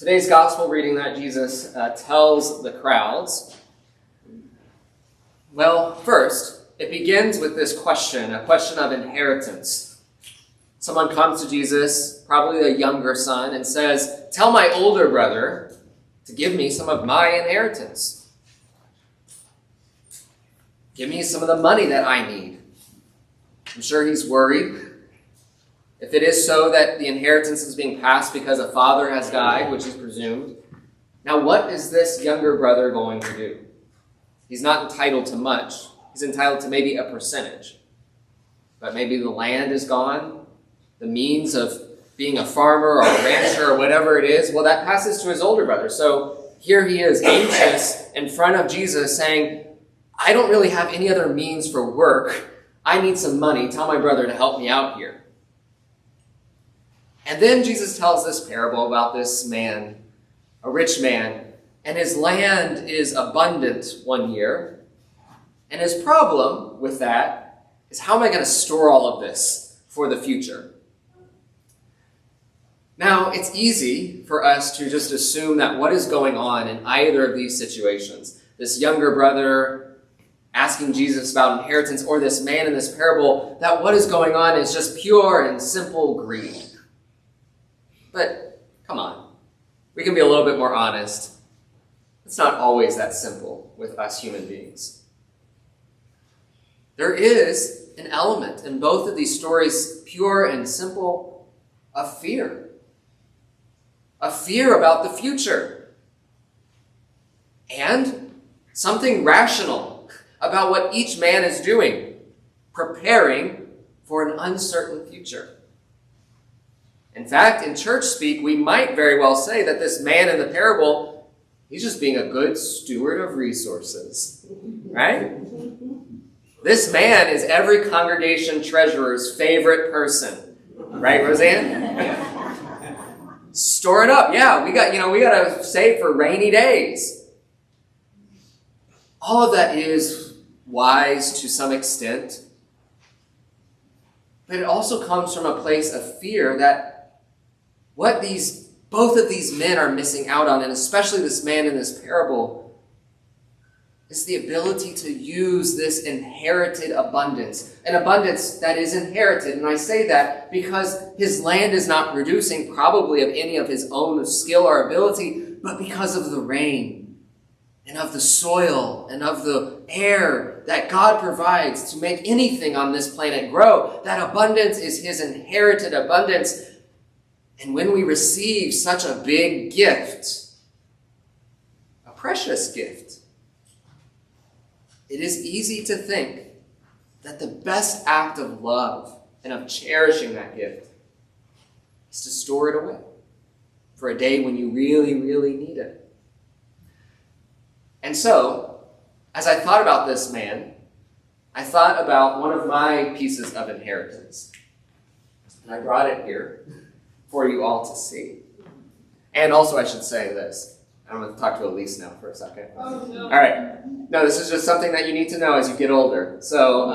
Today's gospel reading that Jesus tells the crowds, well, first, it begins with this question, a question of inheritance. Someone comes to Jesus, probably a younger son, and says, "Tell my older brother to give me some of my inheritance. Give me some of the money that I need." I'm sure he's worried. If it is so that the inheritance is being passed because a father has died, which is presumed, now what is this younger brother going to do? He's not entitled to much. He's entitled to maybe a percentage. But maybe the land is gone, the means of being a farmer or a rancher or whatever it is, well, that passes to his older brother. So here he is, anxious in front of Jesus, saying, "I don't really have any other means for work. I need some money. Tell my brother to help me out here." And then Jesus tells this parable about this man, a rich man, and his land is abundant one year. And his problem with that is, how am I going to store all of this for the future? Now, it's easy for us to just assume that what is going on in either of these situations, this younger brother asking Jesus about inheritance or this man in this parable, that what is going on is just pure and simple greed. But come on, we can be a little bit more honest. It's not always that simple with us human beings. There is an element in both of these stories, pure and simple, of fear. A fear about the future. And something rational about what each man is doing, preparing for an uncertain future. In fact, in church speak, we might very well say that this man in the parable, he's just being a good steward of resources, right? This man is every congregation treasurer's favorite person, right, Roseanne? Store it up. Yeah, we got to save for rainy days. All of that is wise to some extent, but it also comes from a place of fear that what both of these men are missing out on, and especially this man in this parable, is the ability to use this inherited abundance, an abundance that is inherited. And I say that because his land is not producing probably of any of his own skill or ability, but because of the rain and of the soil and of the air that God provides to make anything on this planet grow. That abundance is his inherited abundance. And when we receive such a big gift, a precious gift, it is easy to think that the best act of love and of cherishing that gift is to store it away for a day when you really, really need it. And so, as I thought about this man, I thought about one of my pieces of inheritance. And I brought it here for you all to see. And also, I should say this. I'm going to talk to Elise now for a second. Oh, no. All right. No, this is just something that you need to know as you get older. So,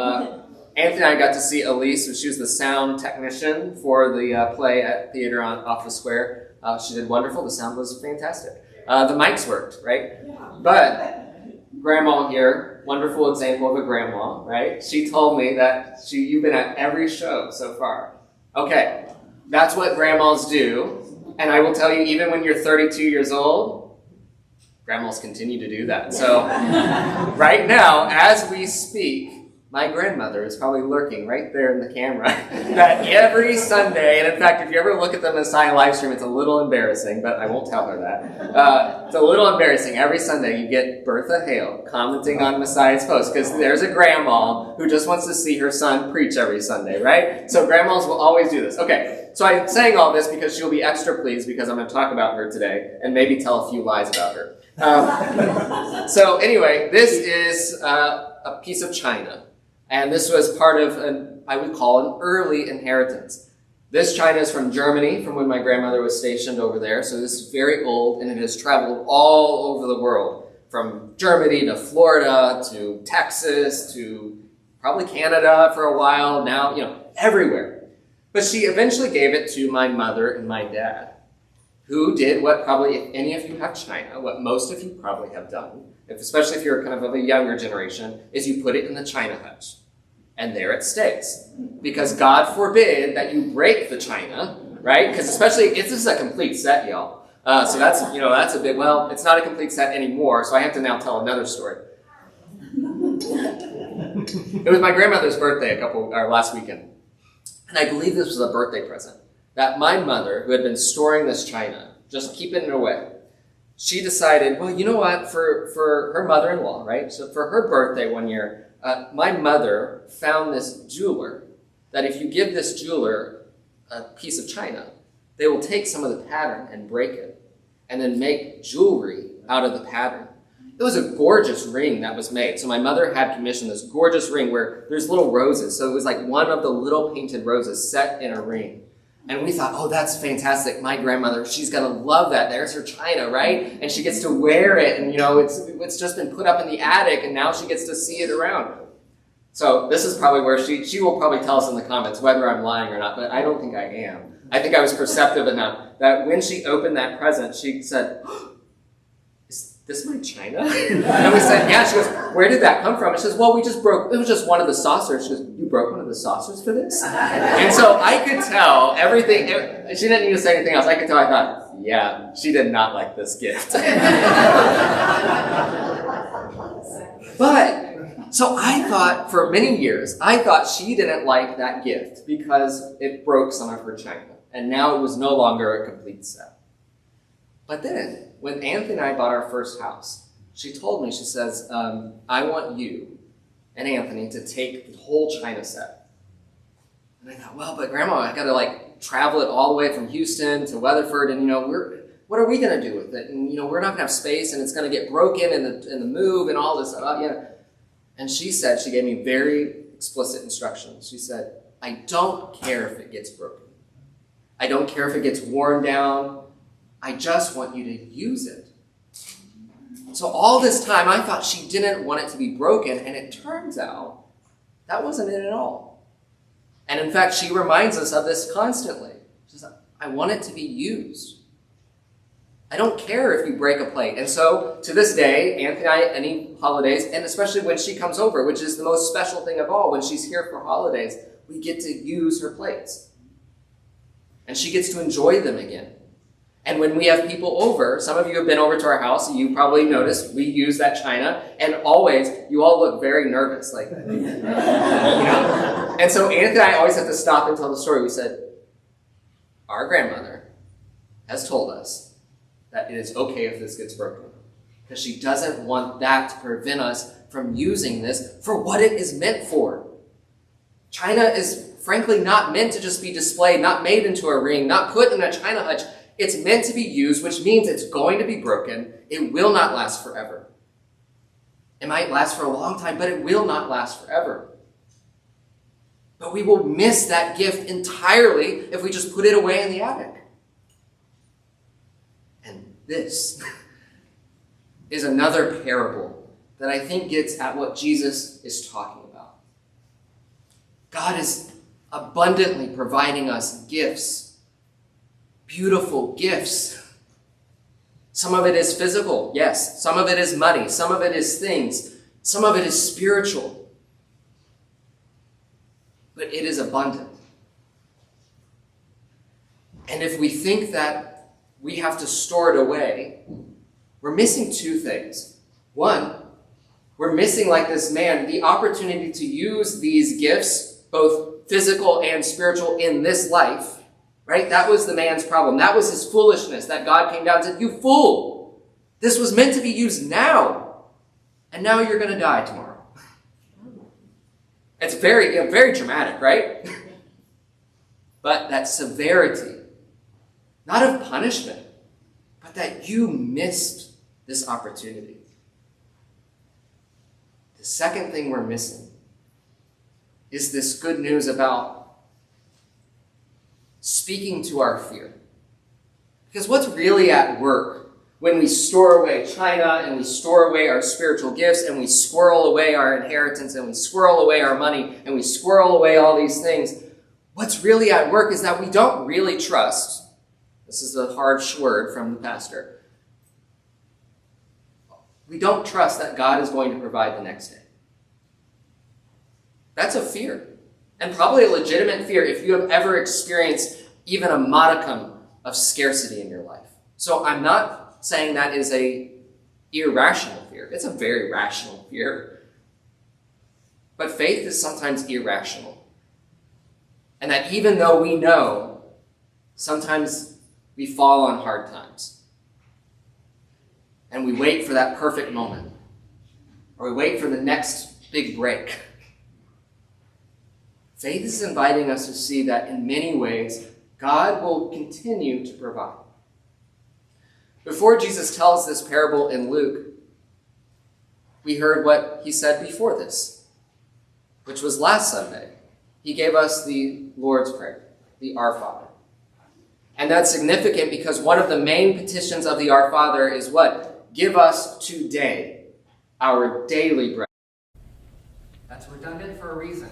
Anthony and I got to see Elise. She was the sound technician for the play at Theater off the Square. She did wonderful. The sound was fantastic. The mics worked, right? Yeah. But Grandma here, wonderful example of a grandma, right? She told me that you've been at every show so far. Okay. That's what grandmas do. And I will tell you, even when you're 32 years old, grandmas continue to do that. So right now, as we speak, my grandmother is probably lurking right there in the camera. That every Sunday, and in fact, if you ever look at the Messiah live stream, it's a little embarrassing, but I won't tell her that. It's a little embarrassing. Every Sunday, you get Bertha Hale commenting on Messiah's post, because there's a grandma who just wants to see her son preach every Sunday, right? So grandmas will always do this. Okay, so I'm saying all this because she'll be extra pleased because I'm going to talk about her today and maybe tell a few lies about her. So anyway, this is a piece of china. And this was part of I would call an early inheritance. This china is from Germany, from when my grandmother was stationed over there. So this is very old, and it has traveled all over the world, from Germany to Florida to Texas to probably Canada for a while, now, everywhere. But she eventually gave it to my mother and my dad. who did what probably, if any of you have China, what most of you probably have done, especially if you're kind of a younger generation, is you put it in the China hutch. And there it stays. Because God forbid that you break the China, right? Because especially, this is a complete set, y'all. So that's a big, well, it's not a complete set anymore, so I have to now tell another story. It was my grandmother's birthday last weekend. And I believe this was a birthday present. That my mother, who had been storing this china, just keeping it away, she decided, well, you know what, for her mother-in-law, right? So for her birthday one year, my mother found this jeweler, that if you give this jeweler a piece of china, they will take some of the pattern and break it, and then make jewelry out of the pattern. It was a gorgeous ring that was made. So my mother had commissioned this gorgeous ring where there's little roses. So it was like one of the little painted roses set in a ring. And we thought, oh, that's fantastic. My grandmother, she's going to love that. There's her china, right? And she gets to wear it. And, it's just been put up in the attic. And now she gets to see it around. So this is probably where she will probably tell us in the comments whether I'm lying or not. But I don't think I am. I think I was perceptive enough that when she opened that present, she said, is this my china? And we said, yeah. She goes, where did that come from? And she says, well, it was just one of the saucers. She goes, you broke one of the saucers for this? And so I could tell everything. She didn't need to say anything else. I could tell. I thought, yeah, she did not like this gift. But, so I thought, for many years, she didn't like that gift because it broke some of her china. And now it was no longer a complete set. But then, when Anthony and I bought our first house, she told me, she says, I want you and Anthony to take the whole china set. And I thought, well, but Grandma, I got to travel it all the way from Houston to Weatherford, and what are we going to do with it? And we're not going to have space, and it's going to get broken in the move and all this stuff. And she said, she gave me very explicit instructions. She said, I don't care if it gets broken. I don't care if it gets worn down. I just want you to use it. So all this time, I thought she didn't want it to be broken, and it turns out that wasn't it at all. And in fact, she reminds us of this constantly. She says, I want it to be used. I don't care if you break a plate. And so, to this day, Anthony and I, any holidays, and especially when she comes over, which is the most special thing of all, when she's here for holidays, we get to use her plates. And she gets to enjoy them again. And when we have people over, some of you have been over to our house, and you probably noticed we use that china, and always, you all look very nervous, And so Anthony and I always have to stop and tell the story. We said, our grandmother has told us that it is okay if this gets broken, because she doesn't want that to prevent us from using this for what it is meant for. China is frankly not meant to just be displayed, not made into a ring, not put in a china hutch. It's meant to be used, which means it's going to be broken. It will not last forever. It might last for a long time, but it will not last forever. But we will miss that gift entirely if we just put it away in the attic. And this is another parable that I think gets at what Jesus is talking about. God is abundantly providing us gifts. Beautiful gifts. Some of it is physical, yes. Some of it is money. Some of it is things. Some of it is spiritual. But it is abundant. And if we think that we have to store it away, we're missing two things. One, we're missing, like this man, the opportunity to use these gifts, both physical and spiritual, in this life. Right? That was the man's problem. That was his foolishness, that God came down and said, you fool! This was meant to be used now. And now you're going to die tomorrow. It's very, very dramatic, right? But that severity, not of punishment, but that you missed this opportunity. The second thing we're missing is this good news about speaking to our fear. Because what's really at work when we store away china and we store away our spiritual gifts and we squirrel away our inheritance and we squirrel away our money and we squirrel away all these things, what's really at work is that we don't really trust This is a harsh word from the pastor. We don't trust that God is going to provide the next day. That's a fear. And probably a legitimate fear if you have ever experienced even a modicum of scarcity in your life. So I'm not saying that is a irrational fear. It's a very rational fear. But faith is sometimes irrational. And that even though we know, sometimes we fall on hard times. And we wait for that perfect moment. Or we wait for the next big break. Faith is inviting us to see that in many ways, God will continue to provide. Before Jesus tells this parable in Luke, we heard what he said before this, which was last Sunday. He gave us the Lord's Prayer, the Our Father. And that's significant because one of the main petitions of the Our Father is what? Give us today our daily bread. That's redundant for a reason.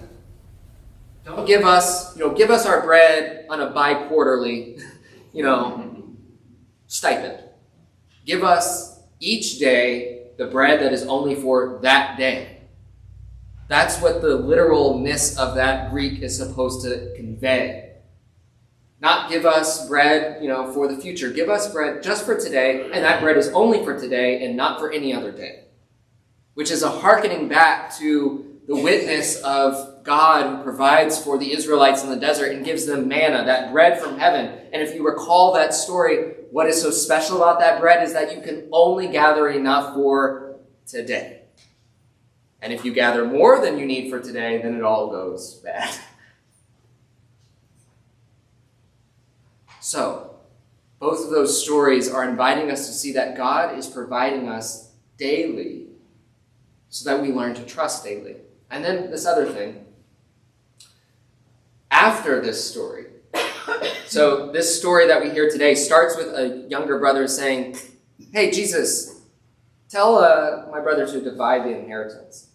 Don't give us our bread on a bi-quarterly, stipend. Give us each day the bread that is only for that day. That's what the literalness of that Greek is supposed to convey. Not give us bread, for the future. Give us bread just for today, and that bread is only for today and not for any other day. Which is a hearkening back to the witness of God who provides for the Israelites in the desert and gives them manna, that bread from heaven. And if you recall that story, what is so special about that bread is that you can only gather enough for today. And if you gather more than you need for today, then it all goes bad. So, both of those stories are inviting us to see that God is providing us daily so that we learn to trust daily. And then this other thing. After this story, so this story that we hear today starts with a younger brother saying, "Hey, Jesus, tell my brother to divide the inheritance."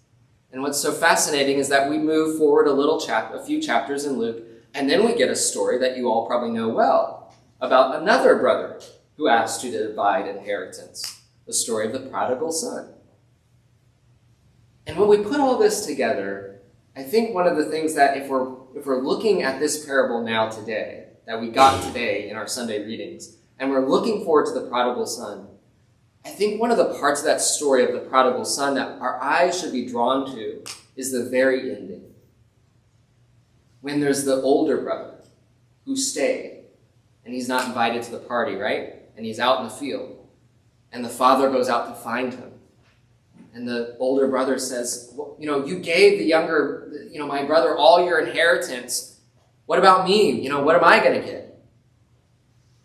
And what's so fascinating is that we move forward a few chapters in Luke, and then we get a story that you all probably know well about another brother who asked you to divide inheritance, the story of the prodigal son. And when we put all this together, I think one of the things that if we're looking at this parable now today, that we got today in our Sunday readings, and we're looking forward to the prodigal son, I think one of the parts of that story of the prodigal son that our eyes should be drawn to is the very ending. When there's the older brother who stayed, and he's not invited to the party, right? And he's out in the field, and the father goes out to find him. And the older brother says, well, you gave the younger, my brother all your inheritance. What about me? What am I going to get?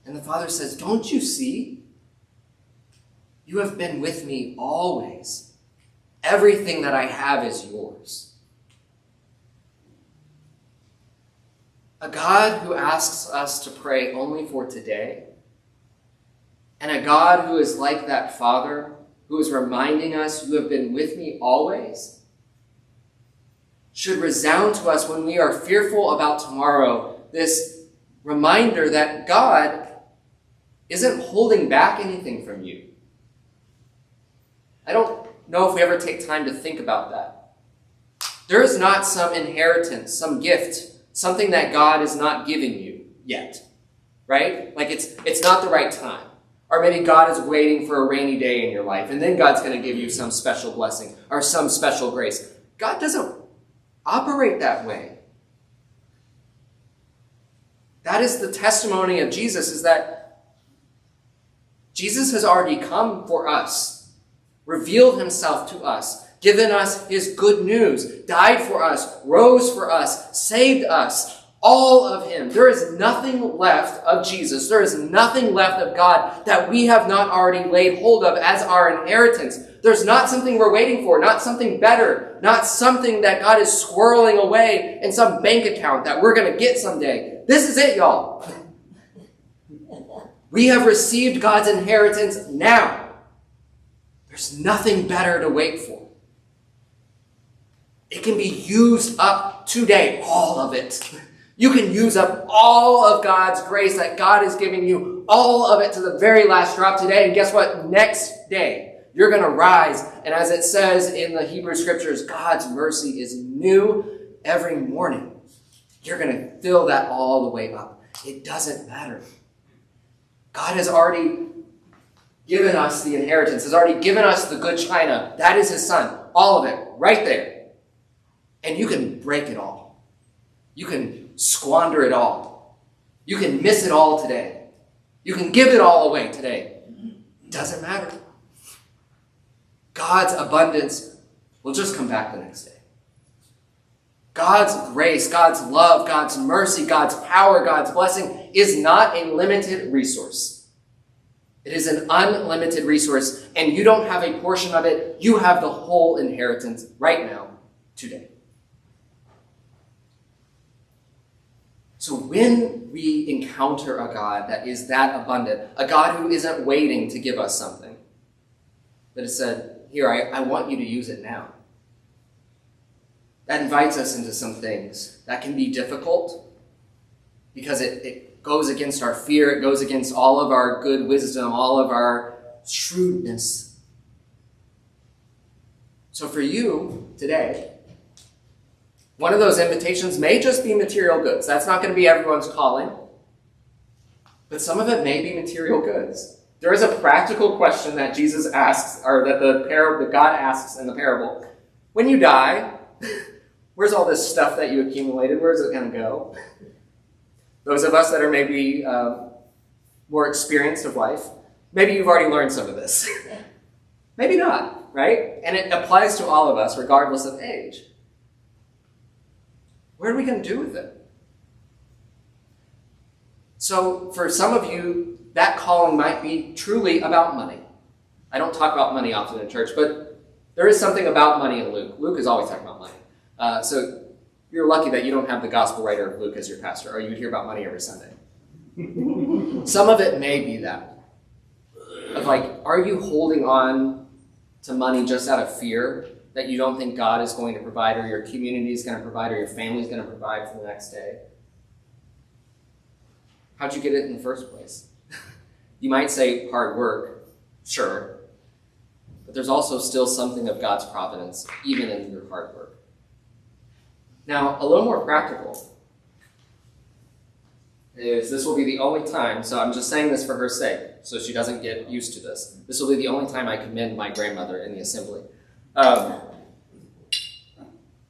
And the father says, don't you see? You have been with me always. Everything that I have is yours. A God who asks us to pray only for today, and a God who is like that father, who is reminding us, you have been with me always, should resound to us when we are fearful about tomorrow, this reminder that God isn't holding back anything from you. I don't know if we ever take time to think about that. There is not some inheritance, some gift, something that God is not giving you yet, right? Like it's not the right time. Or maybe God is waiting for a rainy day in your life, and then God's going to give you some special blessing or some special grace. God doesn't operate that way. That is the testimony of Jesus, is that Jesus has already come for us, revealed himself to us, given us his good news, died for us, rose for us, saved us. All of him. There is nothing left of Jesus. There is nothing left of God that we have not already laid hold of as our inheritance. There's not something we're waiting for, not something better, not something that God is squirreling away in some bank account that we're going to get someday. This is it, y'all. We have received God's inheritance now. There's nothing better to wait for. It can be used up today, all of it. You can use up all of God's grace that God is giving you, all of it to the very last drop today. And guess what? Next day, you're going to rise. And as it says in the Hebrew scriptures, God's mercy is new every morning. You're going to fill that all the way up. It doesn't matter. God has already given us the inheritance, has already given us the good china. That is his son. All of it, right there. And you can break it all. You can squander it all. You can miss it all today. You can give it all away today. It doesn't matter. God's abundance will just come back the next day. God's grace, God's love, God's mercy, God's power, God's blessing is not a limited resource. It is an unlimited resource, and you don't have a portion of it. You have the whole inheritance right now, today. So when we encounter a God that is that abundant, a God who isn't waiting to give us something, that has said, here, I want you to use it now. That invites us into some things that can be difficult because it goes against our fear. It goes against all of our good wisdom, all of our shrewdness. So for you today, one of those invitations may just be material goods. That's not going to be everyone's calling. But some of it may be material goods. There is a practical question that Jesus asks, or that God asks in the parable. When you die, where's all this stuff that you accumulated? Where's it going to go? Those of us that are maybe more experienced of life, maybe you've already learned some of this. Maybe not, right? And it applies to all of us, regardless of age. What are we going to do with it? So for some of you, that calling might be truly about money. I don't talk about money often in church, but there is something about money in Luke. Luke is always talking about money. So you're lucky that you don't have the gospel writer of Luke as your pastor, or you'd hear about money every Sunday. Some of it may be that. Of like, are you holding on to money just out of fear that you don't think God is going to provide, or your community is going to provide, or your family is going to provide for the next day? How'd you get it in the first place? You might say hard work, sure, but there's also still something of God's providence, even in your hard work. Now, a little more practical is this will be the only time, so I'm just saying this for her sake, so she doesn't get used to this. This will be the only time I commend my grandmother in the assembly. I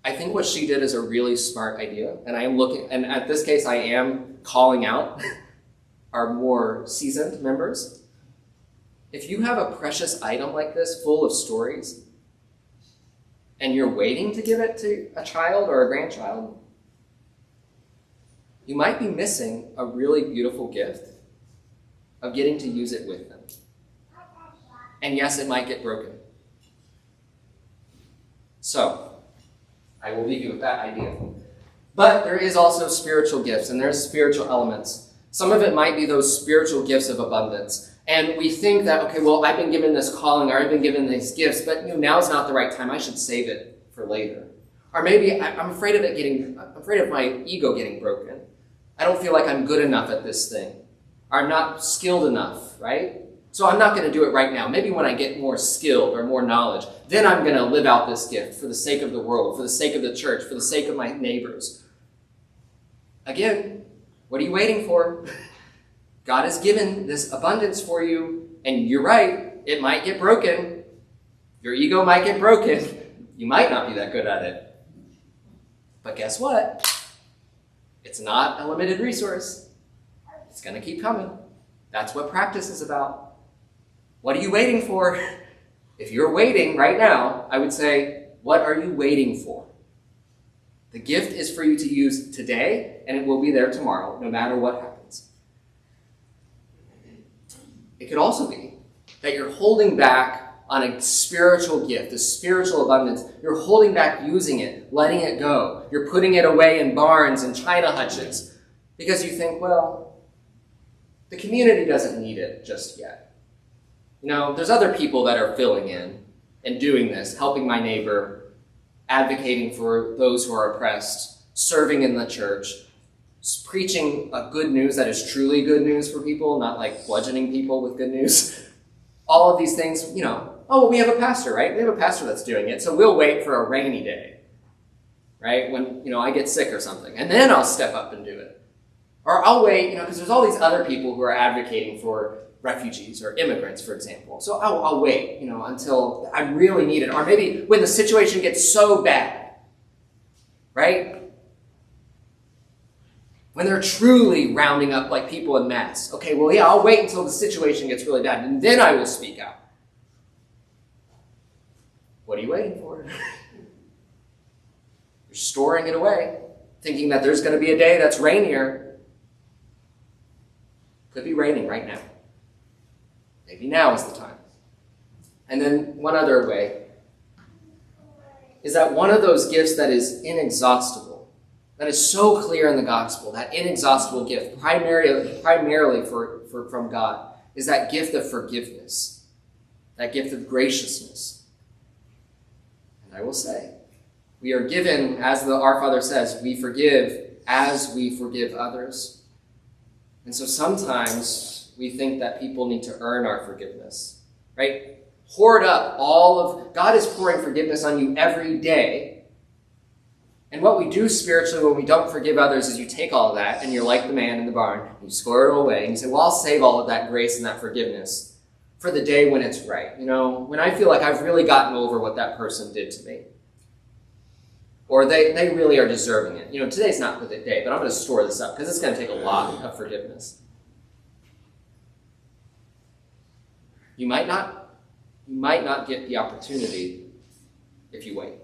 think what she did is a really smart idea, and and at this case, I am calling out our more seasoned members. If you have a precious item like this, full of stories, and you're waiting to give it to a child or a grandchild, you might be missing a really beautiful gift of getting to use it with them. And yes, it might get broken. So, I will leave you with that idea. But there is also spiritual gifts, and there's spiritual elements. Some of it might be those spiritual gifts of abundance. And we think that, okay, well, I've been given this calling, or I've been given these gifts, but now's not the right time. I should save it for later. Or maybe I'm afraid of my ego getting broken. I don't feel like I'm good enough at this thing. Or I'm not skilled enough, right? So I'm not going to do it right now. Maybe when I get more skilled or more knowledge, then I'm going to live out this gift for the sake of the world, for the sake of the church, for the sake of my neighbors. Again, what are you waiting for? God has given this abundance for you, and you're right, it might get broken. Your ego might get broken. You might not be that good at it. But guess what? It's not a limited resource. It's going to keep coming. That's what practice is about. What are you waiting for? If you're waiting right now, I would say, what are you waiting for? The gift is for you to use today, and it will be there tomorrow, no matter what happens. It could also be that you're holding back on a spiritual gift, a spiritual abundance. You're holding back using it, letting it go. You're putting it away in barns and china hutches because you think, well, the community doesn't need it just yet. There's other people that are filling in and doing this, helping my neighbor, advocating for those who are oppressed, serving in the church. preaching a good news that is truly good news for people, not like bludgeoning people with good news. All of these things, we have a pastor, right? We have a pastor that's doing it, so we'll wait for a rainy day, right? When, I get sick or something, and then I'll step up and do it. Or I'll wait, because there's all these other people who are advocating for refugees or immigrants, for example. So I'll wait, until I really need it. Or maybe when the situation gets so bad, right? When they're truly rounding up like people en masse. Okay, well, yeah, I'll wait until the situation gets really bad, and then I will speak out. What are you waiting for? You're storing it away, thinking that there's going to be a day that's rainier. Could be raining right now. Maybe now is the time. And then one other way is that one of those gifts that is inexhaustible, that is so clear in the gospel, that inexhaustible gift, primarily from God, is that gift of forgiveness, that gift of graciousness. And I will say, we are given, as Our Father says, we forgive as we forgive others. And so sometimes we think that people need to earn our forgiveness, right? Hoard up God is pouring forgiveness on you every day. And what we do spiritually when we don't forgive others is you take all of that and you're like the man in the barn. You square it away and you say, well, I'll save all of that grace and that forgiveness for the day when it's right. When I feel like I've really gotten over what that person did to me. Or they really are deserving it. Today's not the day, but I'm going to store this up because it's going to take a lot of forgiveness. You might not get the opportunity if you wait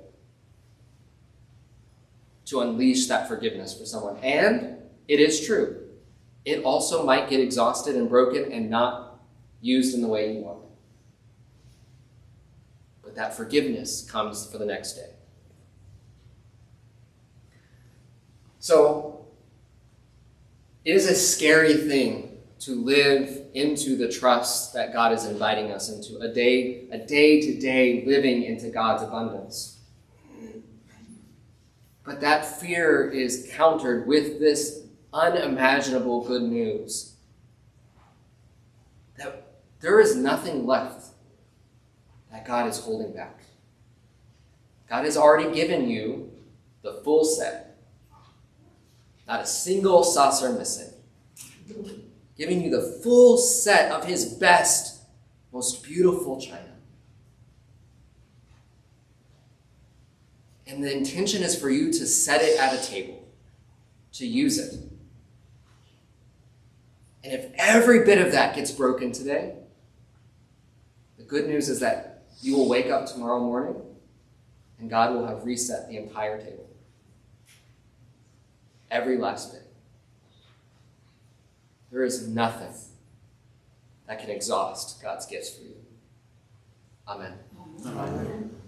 to unleash that forgiveness for someone. And it is true. It also might get exhausted and broken and not used in the way you want. But that forgiveness comes for the next day. So, it is a scary thing to live into the trust that God is inviting us into, a day-to-day living into God's abundance. But that fear is countered with this unimaginable good news that there is nothing left that God is holding back. God has already given you the full set. Not a single saucer missing. Giving you the full set of his best, most beautiful china. And the intention is for you to set it at a table, to use it. And if every bit of that gets broken today, the good news is that you will wake up tomorrow morning and God will have reset the entire table. Every last bit. There is nothing that can exhaust God's gifts for you. Amen. Amen.